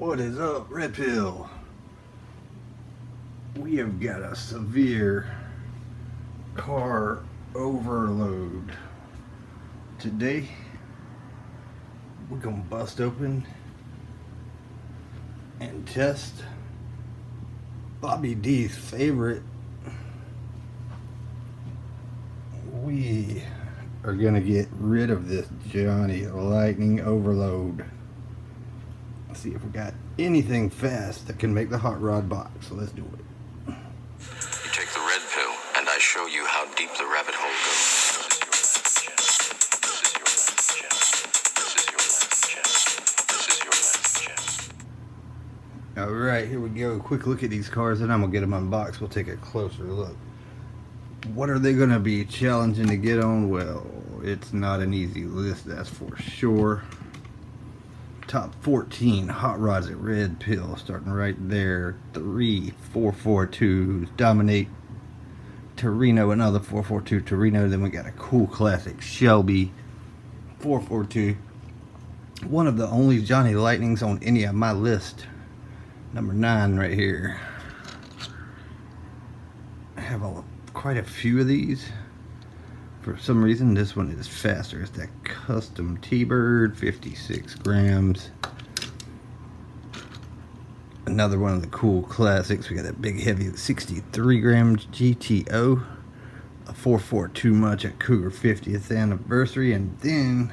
What is up, Red Pill? We have got a severe car overload. Today, we're gonna bust open and test Bobby D's favorite. We are gonna get rid of this Johnny Lightning overload. See if we got anything fast that can make the hot rod box. So let's do it. You take the red pill, and I show you how deep the rabbit hole goes. This is your left chest. This is your left chest. This is your left chest. All right, here we go. Quick look at these cars, and I'm gonna get them unboxed. We'll take a closer look. What are they gonna be challenging to get on? Well, it's not an easy list, that's for sure. Top 14 hot rods at Red Pill, starting right there. 3 442s dominate Torino, another 442 Torino. Then we got a cool classic Shelby 442. One of the only Johnny Lightnings on any of my list. Number 9 right here. I have quite a few of these. For some reason, this one is faster. It's that custom T-Bird, 56 grams. Another one of the cool classics. We got that big, heavy 63 gram GTO. A 442 much at Cougar 50th anniversary. And then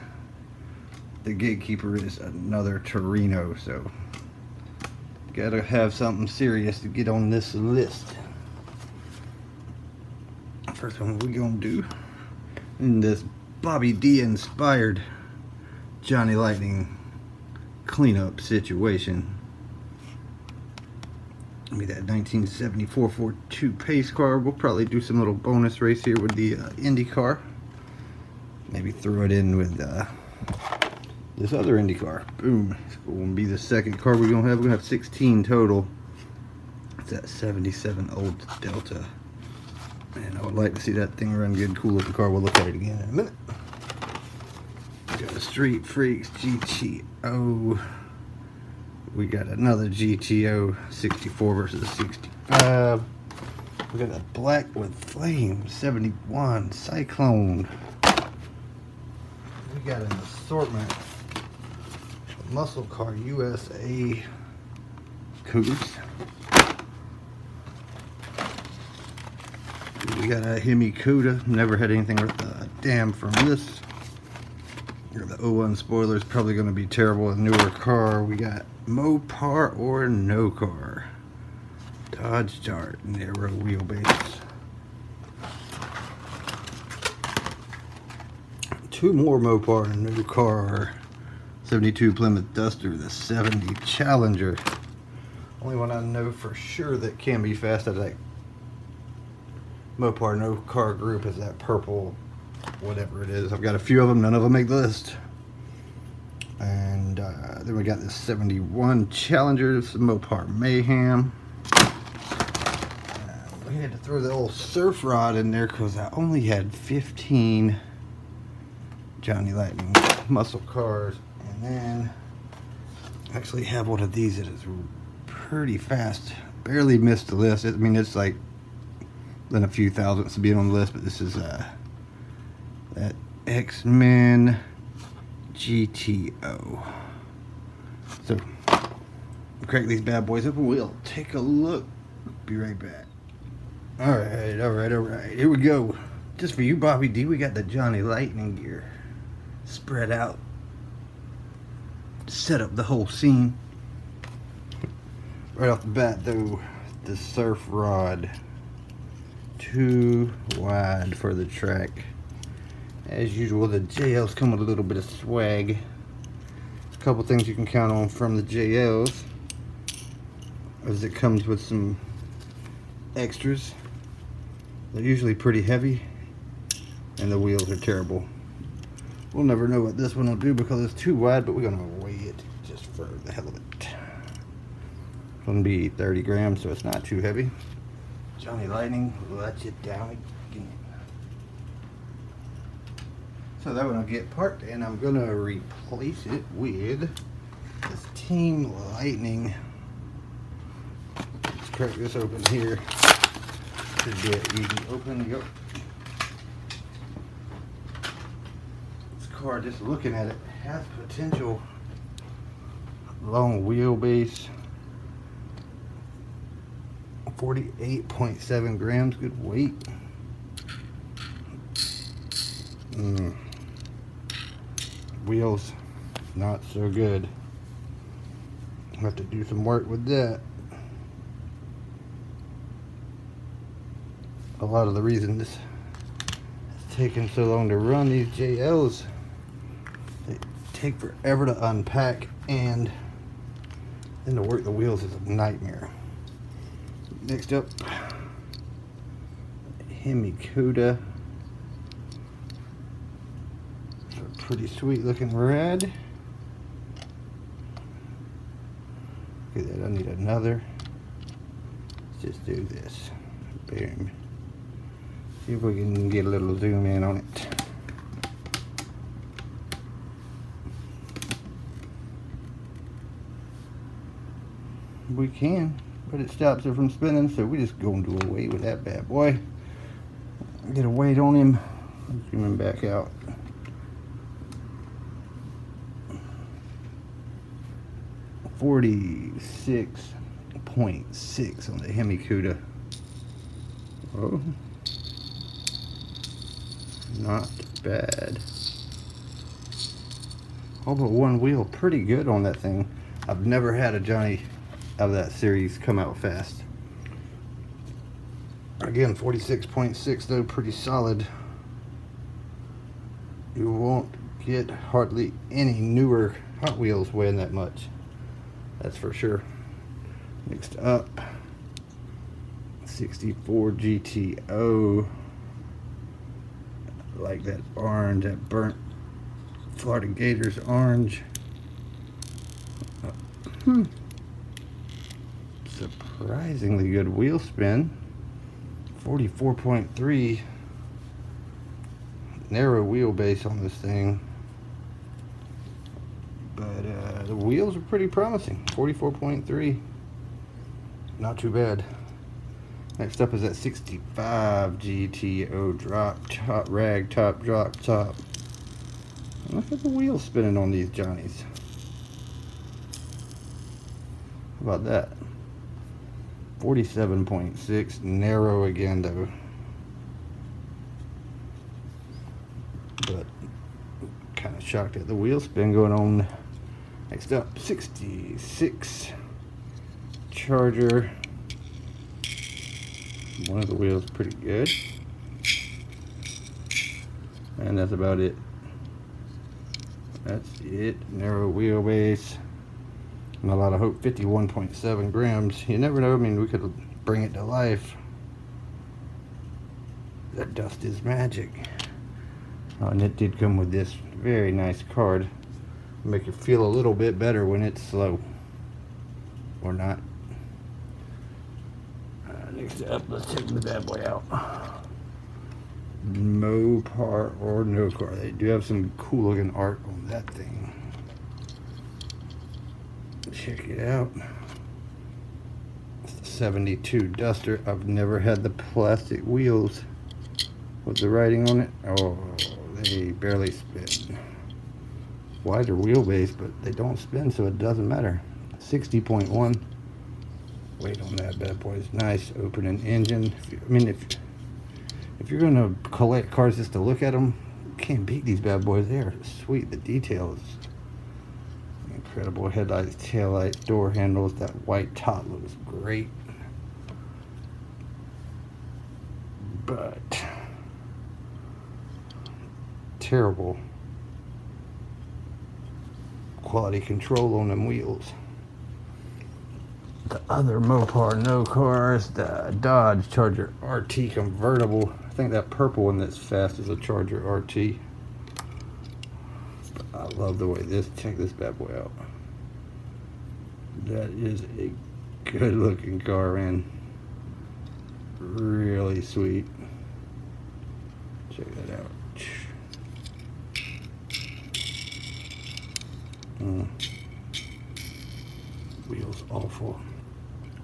the Gatekeeper is another Torino. So, gotta have something serious to get on this list. First one we're gonna do in this Bobby D inspired Johnny Lightning cleanup situation. Give me that 1974 442 pace car. We'll probably do some little bonus race here with the Indy car. Maybe throw it in with this other Indy car. Boom. It's going to be the second car we're going to have. We're going to have 16 total. It's that 77 old Delta. And I would like to see that thing run good. Cool looking car. We'll look at it again in a minute. We got a Street Freaks GTO. We got another GTO 64 versus 65. We got a black with flame 71 Cyclone. We got an assortment of muscle car USA Cougars. We got a Hemi Cuda. Never had anything worth a damn from this. The 01 spoiler is probably going to be terrible. A newer car. We got Mopar or no car. Dodge Dart narrow wheelbase. 2 more Mopar and no car. 72 Plymouth Duster. The 70 Challenger. Only one I know for sure that can be fast out of that Mopar no car group is that purple whatever it is. I've got a few of them, none of them make the list. And then we got this 71 Challenger, some Mopar Mayhem. We had to throw the old surf rod in there because I only had 15 Johnny Lightning muscle cars. And then I actually have one of these that is pretty fast. Barely missed the list. I mean, it's like than a few thousandths to be on the list, but this is that X-Men GTO. So we'll crank these bad boys up and we'll take a look. Be right back. All right. Here we go. Just for you, Bobby D, we got the Johnny Lightning gear spread out. Set up the whole scene. Right off the bat, though, the surf rod. Too wide for the track. As usual, the JLs come with a little bit of swag. A couple things you can count on from the JLs is it comes with some extras. They're usually pretty heavy and the wheels are terrible. We'll never know what this one will do because it's too wide, but we're gonna weigh it just for the hell of it. It's gonna be 30 grams, so it's not too heavy. Johnny Lightning, let you down again. So that one will get parked, and I'm gonna replace it with this Team Lightning. Let's crack this open here. Should be an easy open. Yep. This car, just looking at it, has potential. Long wheelbase. 48.7 grams, good weight. Wheels, not so good. Have to do some work with that. A lot of the reason this is taking so long to run these JLs, they take forever to unpack, and then to work the wheels is a nightmare. Next up, Hemi Cuda. It's a pretty sweet looking red. Look at that, I need another. Let's just do this. Boom. See if we can get a little zoom in on it. We can, but it stops it from spinning, so we just gonna do away with that bad boy. Get a weight on him. Zoom him back out. .6 on the Hemi Cuda. Oh, not bad. All but one wheel, pretty good on that thing. I've never had a Johnny of that series come out fast. Again, 46.6 though, pretty solid. You won't get hardly any newer Hot Wheels weighing that much, that's for sure. Next up, 64 GTO. I like that orange, that burnt Florida Gators orange. Surprisingly good wheel spin. 44.3. Narrow wheelbase on this thing, but the wheels are pretty promising. 44.3, not too bad. Next up is that 65 GTO drop top rag top drop top. Look at the wheels spinning on these Johnnies. How about that? 47.6, narrow again though. But kind of shocked at the wheel spin going on. Next up, 66 Charger. One of the wheels pretty good. And that's about it. That's it. Narrow wheelbase. And a lot of hope. 51.7 grams. You never know. I mean, we could bring it to life. That dust is magic. Oh, and it did come with this very nice card. Make it feel a little bit better when it's slow. Or not. Next up, let's take the bad boy out. Mopar or no car. They do have some cool looking art on that thing. Check it out. It's the 72 Duster. I've never had the plastic wheels with the writing on it. Oh, they barely spin. Wider wheelbase, but they don't spin, so it doesn't matter. 60.1. Weight on that bad boy is nice. Opening engine. If you're gonna collect cars just to look at them, you can't beat these bad boys. They are sweet. The details, incredible. Headlights, taillights, door handles. That white top looks great, but terrible quality control on them wheels. The other Mopar no cars, the Dodge Charger RT convertible. I think that purple one that's fast is a Charger RT. But I love the way this, check this bad boy out. That is a good looking car, man. Really sweet. Check that out. wheel's awful.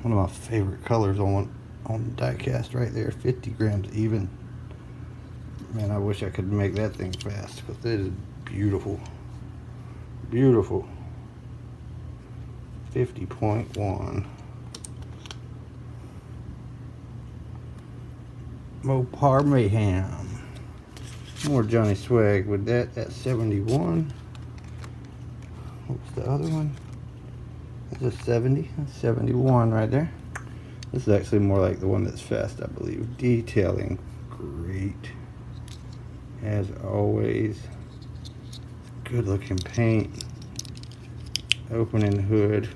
One of my favorite colors on diecast right there. 50 grams even. Man, I wish I could make that thing fast, but it is beautiful. Beautiful. 50.1. Mopar Mayhem. More Johnny Swag with that at 71. What's the other one? That's a 70. That's 71 right there. This is actually more like the one that's fast, I believe. Detailing, great. As always. Good looking paint. Opening hood.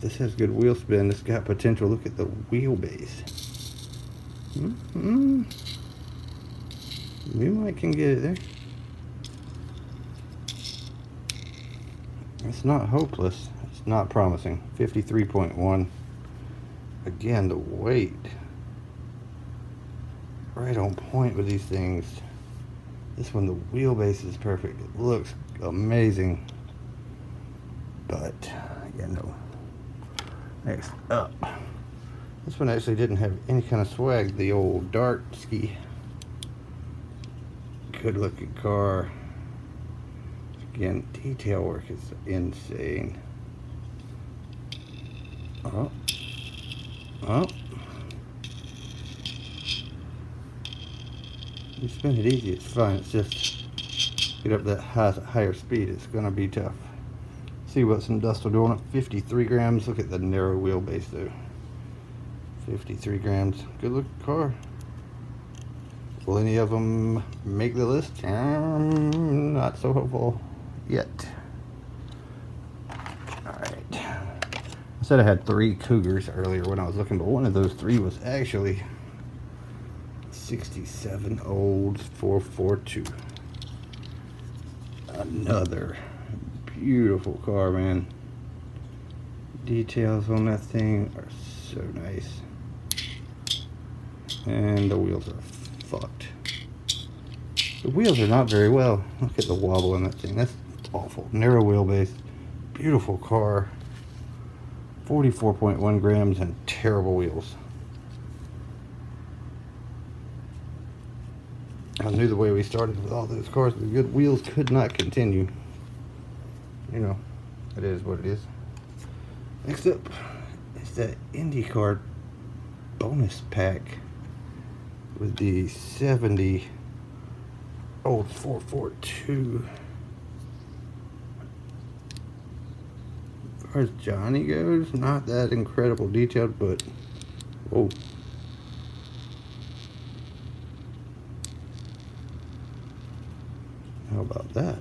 This has good wheel spin. This got potential. Look at the wheelbase. We might can get it there. It's not hopeless. It's not promising. 53.1. Again, the weight. Right on point with these things. This one, the wheelbase is perfect. It looks amazing. But, yeah, no. Next up. This one actually didn't have any kind of swag. The old Dart Ski. Good looking car. Again, detail work is insane. Oh. You spin it easy, it's fine. It's just get up that higher speed. It's gonna be tough. See what some dust will do on it. 53 grams. Look at the narrow wheelbase though. 53 grams. Good looking car. Will any of them make the list? Not so hopeful yet. Alright. I said I had 3 Cougars earlier when I was looking, but one of those 3 was actually 67 Olds 442. Another beautiful car, man. Details on that thing are so nice. And the wheels are fucked. The wheels are not very well. Look at the wobble in that thing. That's awful. Narrow wheelbase. Beautiful car. 44.1 grams and terrible wheels. I knew the way we started with all those cars, the good wheels could not continue. You know, it is what it is. Next up is that IndyCar bonus pack with the 70 Old 442. As far as Johnny goes, not that incredible detailed, but whoa. How about that?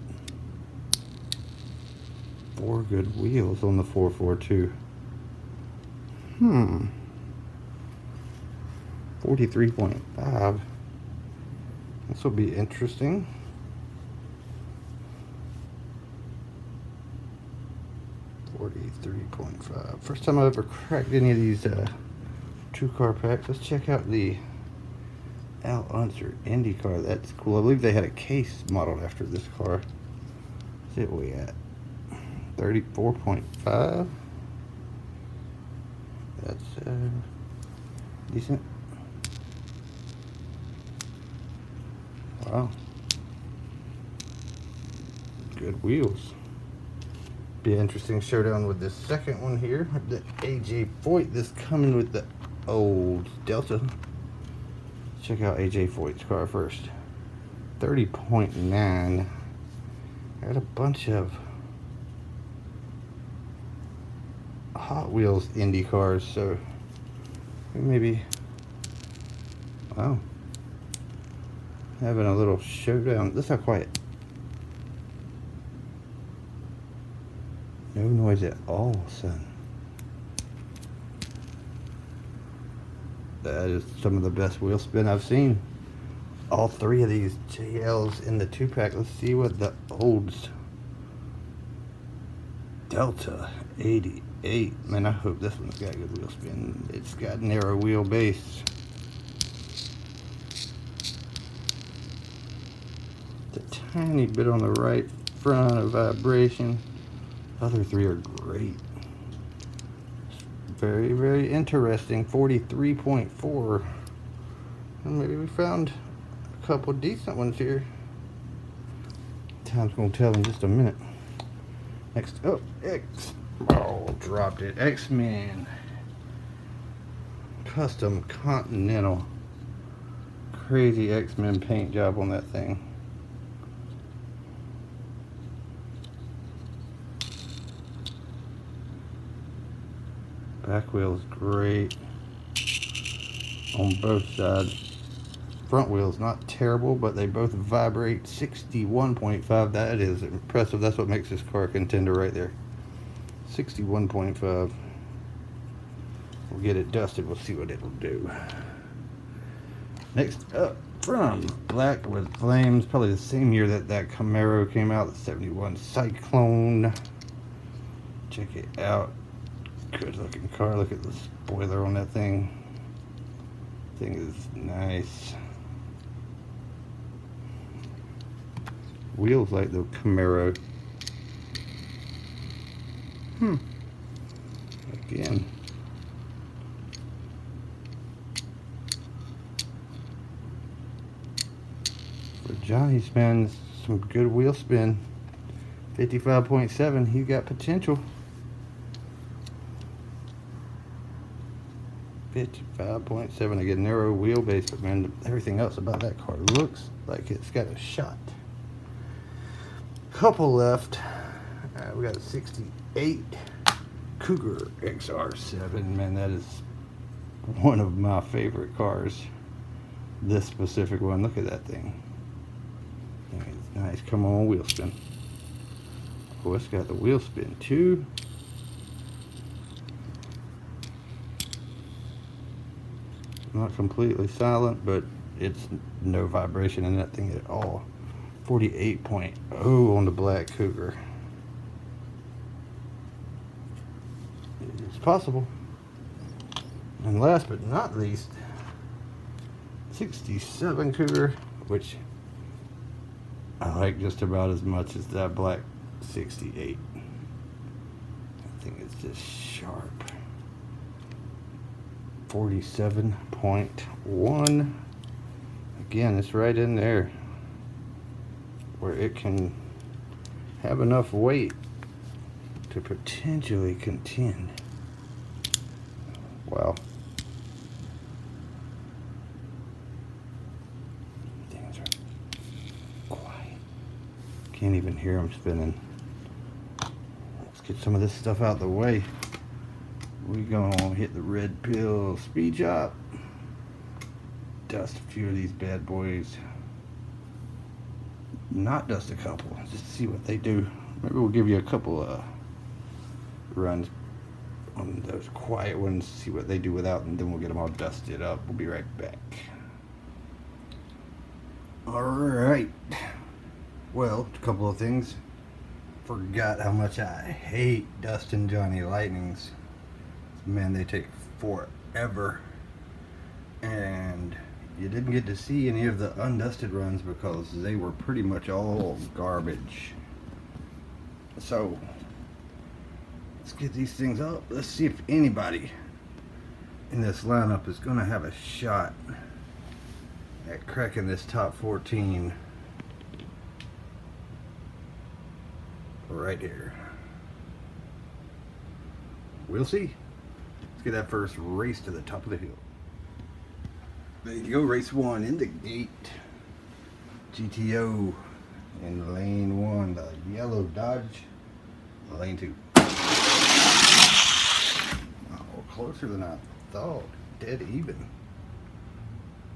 4 good wheels on the 442. 43.5. This will be interesting. 43.5. First time I've ever cracked any of these 2-car packs. Let's check out the Al Unser IndyCar. That's cool. I believe they had a case modeled after this car. Let's see what we at. 34.5. That's decent. Wow. Good wheels. Be an interesting showdown with this second one here. The AJ Foyt. This coming with the old Delta. Check out AJ Foyt's car first. 30.9. Got a bunch of Hot Wheels Indy cars, so maybe, wow, having a little showdown. Listen how quiet. No noise at all, son. That is some of the best wheel spin I've seen. All 3 of these JLs in the 2-pack. Let's see what the olds. Delta 88. Man, I hope this one's got good wheel spin. It's got narrow wheelbase. The tiny bit on the right front of vibration. The other 3 are great. Very, very interesting. 43.4. Well, maybe we found a couple decent ones here. Time's gonna tell in just a minute. Next up, dropped it. X-Men Custom Continental. Crazy X-Men paint job on that thing. Back wheel is great on both sides. Front wheel's not terrible, but they both vibrate. 61.5. That is impressive. That's what makes this car a contender right there. 61.5. We'll get it dusted. We'll see what it'll do. Next up, from Black with Flames, probably the same year that Camaro came out, the 71 Cyclone. Check it out. Good looking car. Look at the spoiler on that thing. Thing is nice. Wheels like the Camaro. Again. For Johnny spins some good wheel spin. 55.7. He's got potential. 55.7. Again, narrow wheelbase, but man, everything else about that car looks like it's got a shot. Couple left. We got a 68 Cougar XR7. Man, that is one of my favorite cars. This specific one. Look at that thing. It's nice. Come on, wheel spin. Oh, it's got the wheel spin too. Not completely silent, but it's no vibration in that thing at all. 48.0 on the Black Cougar. It's possible. And last but not least, 67 Cougar, which I like just about as much as that Black 68. I think it's just sharp. 47.1. Again, it's right in there where it can have enough weight to potentially contend. Wow. Things are quiet. Can't even hear them spinning. Let's get some of this stuff out of the way. We're gonna hit the red pill speed chop. Dust a few of these bad boys. Not dust a couple, just to see what they do. Maybe we'll give you a couple runs on those quiet ones, see what they do without, and then we'll get them all dusted up. We'll be right back. Alright. Well, a couple of things. Forgot how much I hate dusting Johnny Lightnings. Man, they take forever. And you didn't get to see any of the undusted runs because they were pretty much all garbage. So let's get these things up. Let's see if anybody in this lineup is gonna have a shot at cracking this top 14 right here. We'll see. Let's get that first race to the top of the hill. There you go, race one in the gate. GTO in lane one, the yellow Dodge. Lane two. Oh, closer than I thought. Dead even.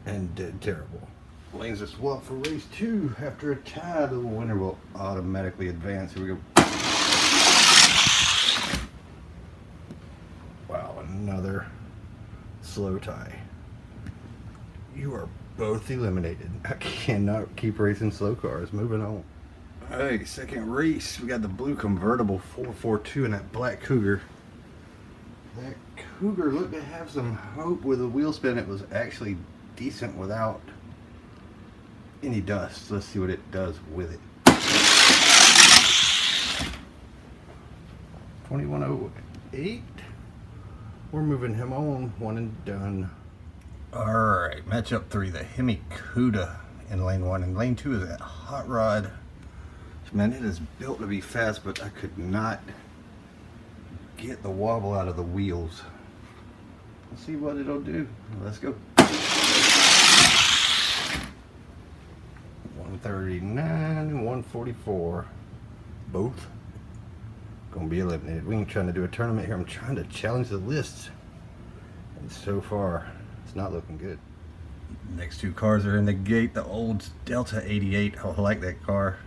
And dead terrible. Lanes are swapped for race two. After a tie, the winner will automatically advance. Here we go. Wow, another slow tie. You are both eliminated. I cannot keep racing slow cars. Moving on. Hey, second race. We got the blue convertible 442 and that black Cougar. That Cougar looked to have some hope with a wheel spin. It was actually decent without any dust. Let's see what it does with it. 2108. We're moving him on, one and done. Alright, matchup 3, the Hemi Cuda in lane 1. And lane 2 is that Hot Rod. Man, it is built to be fast, but I could not get the wobble out of the wheels. Let's see what it'll do. Let's go. 139 and 144. Both gonna be eliminated. We ain't trying to do a tournament here. I'm trying to challenge the list. And so far, it's not looking good. Next two cars are in the gate. The old Delta 88. I like that car.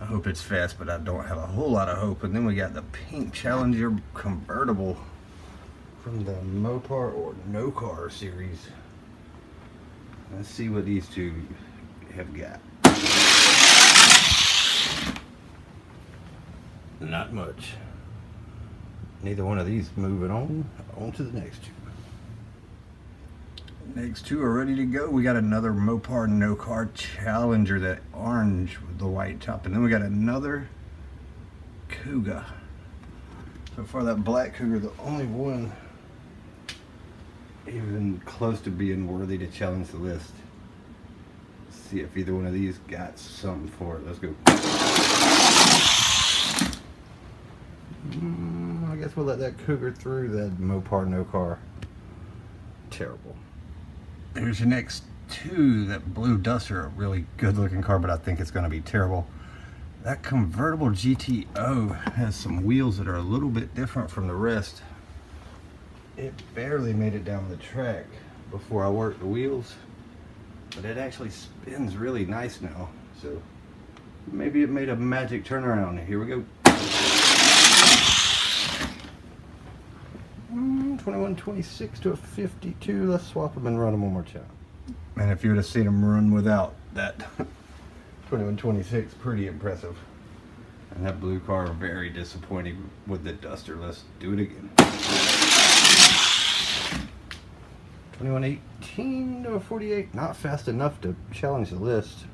I hope it's fast, but I don't have a whole lot of hope. And then we got the pink Challenger convertible from the Mopar or No Car series. Let's see what these two have got. Not much. Neither one of these moving on to the next two. Next two are ready to go. We got another Mopar No Car Challenger, that orange with the white top. And then we got another Kuga. So far that black Cougar, the only one even close to being worthy to challenge the list. Let's see if either one of these got something for it. Let's go. I guess we'll let that Cougar through. That Mopar No Car. Terrible. Here's your next two. That blue Duster, a really good looking car, but I think it's going to be terrible. That convertible GTO has some wheels that are a little bit different from the rest. It barely made it down the track before I worked the wheels, but it actually spins really nice now. So maybe it made a magic turnaround. Here we go. 2126 to a 52. Let's swap them and run them one more time. And if you would have seen them run without that 2126, pretty impressive. And that blue car, very disappointing with the Duster. Let's do it again. 2118 to a 48. Not fast enough to challenge the list,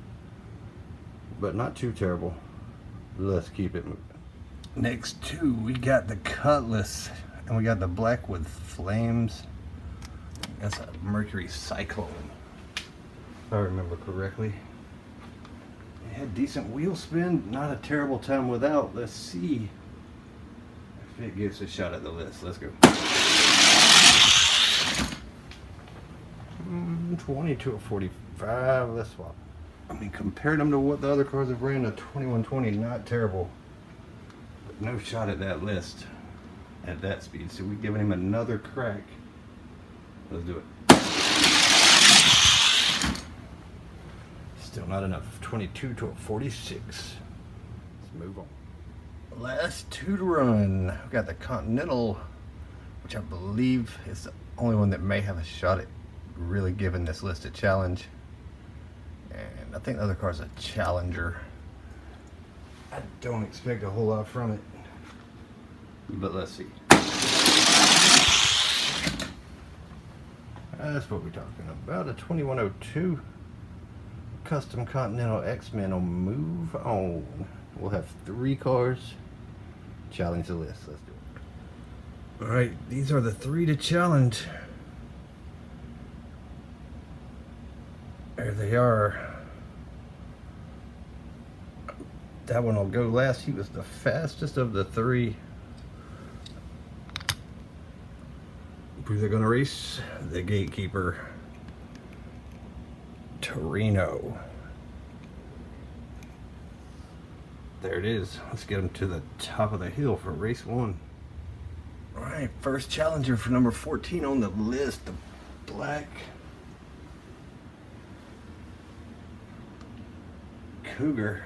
but not too terrible. Let's keep it moving. Next two, we got the Cutlass. And we got the black with flames. That's a Mercury Cyclone, if I remember correctly. It had decent wheel spin, not a terrible time without. Let's see if it gives a shot at the list. Let's go. 20 to a 45. Let's swap. I mean, comparing them to what the other cars have ran, a 2120, not terrible. But no shot at that list at that speed, so we're giving him another crack. Let's do it. Still not enough. 22 to a 46. Let's move on. Last two to run. We've got the Continental, which I believe is the only one that may have a shot at really giving this list a challenge. And I think the other car's a Challenger. I don't expect a whole lot from it, but let's see. That's what we're talking about. A 2102 Custom Continental X-Men will move on. We'll have three cars. Challenge the list. Let's do it. Alright, these are the three to challenge. There they are. That one will go last. He was the fastest of the three. Who's they gonna race? The Gatekeeper Torino. There it is. Let's get him to the top of the hill for race one. All right, first challenger for number 14 on the list, the black Cougar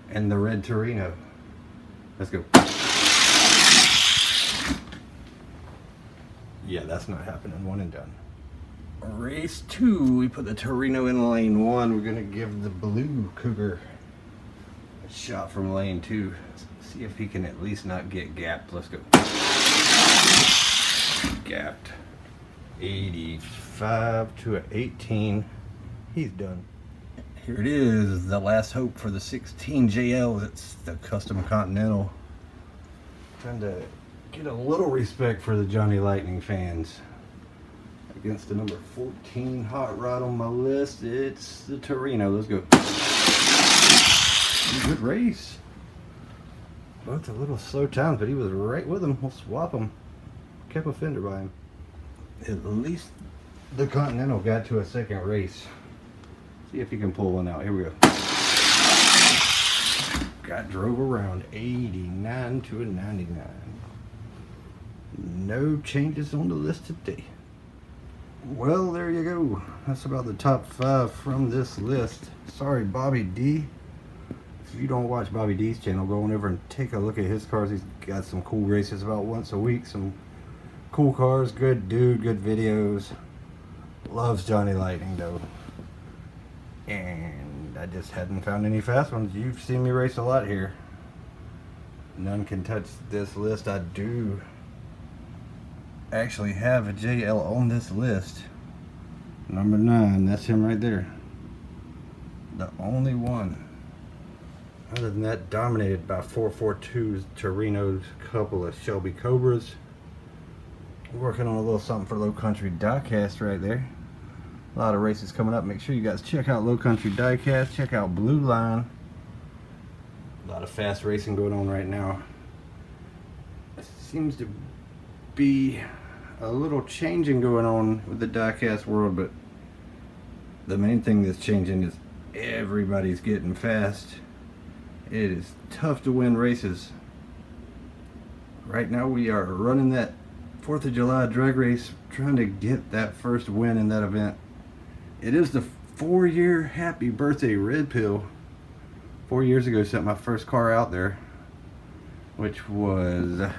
and the red Torino. Let's go. Yeah, that's not happening. One and done. Race two, we put the Torino in lane one. We're gonna give the blue Cougar a shot from lane two. See if he can at least not get gapped. Let's go. Gapped. 85 to an 18. He's done. Here it is, the last hope for the 16 JL. It's the Custom Continental. Trying to Get a little respect for the Johnny Lightning fans. Against the number 14 hot rod on my list, it's the Torino. Let's go. Good race. Both a little slow times, but he was right with him. We'll swap him. Kept a fender by him. At least the Continental got to a second race. See if he can pull one out. Here we go. Drove around 89 to a 99. No changes on the list today. Well, there you go. That's about the top 5 from this list. Sorry, Bobby D. If you don't watch Bobby D's channel, go on over and take a look at his cars. He's got some cool races about once a week. Some cool cars, good dude, good videos. Loves Johnny Lightning though. And I just hadn't found any fast ones. You've seen me race a lot here. None can touch this list. I do actually have a JL on this list. Number 9, that's him right there. The only one. Other than that, dominated by 442s, Torinos, couple of Shelby Cobras. Working on a little something for Low Country Diecast right there. A lot of races coming up. Make sure you guys check out Low Country Diecast. Check out Blue Line. A lot of fast racing going on right now. It seems to be a little changing going on with the diecast world, but the main thing that's changing is everybody's getting fast. It is tough to win races. Right now we are running that 4th of July drag race, trying to get that first win in that event. It is the 4-year happy birthday Red Pill. 4 years ago sent my first car out there, which was,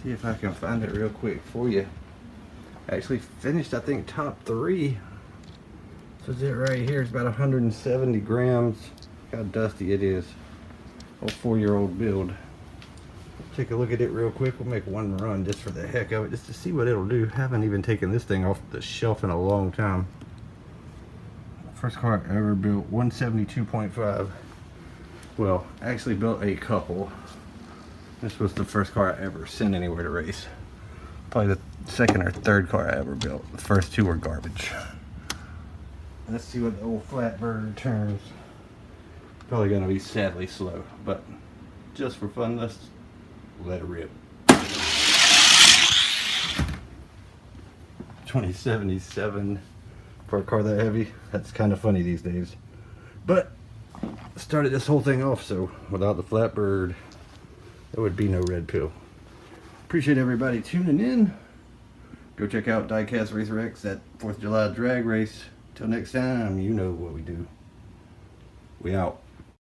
see if I can find it real quick for you. Actually finished, I think, top 3. This is it right here. It's about 170 grams. Look how dusty it is. Old 4-year-old build. Take a look at it real quick. We'll make one run just for the heck of it, just to see what it'll do. Haven't even taken this thing off the shelf in a long time. First car I ever built, 172.5. Well, actually built a couple. This was the first car I ever sent anywhere to race. Probably the second or third car I ever built. The first 2 were garbage. Let's see what the old Flatbird turns. Probably gonna be sadly slow, but just for fun, let's let it rip. 2077 for a car that heavy. That's kind of funny these days. But started this whole thing off, so without the Flatbird, there would be no Red Pill. Appreciate everybody tuning in. Go check out Diecast Racer X, that 4th of July drag race. Till next time, you know what we do. We out.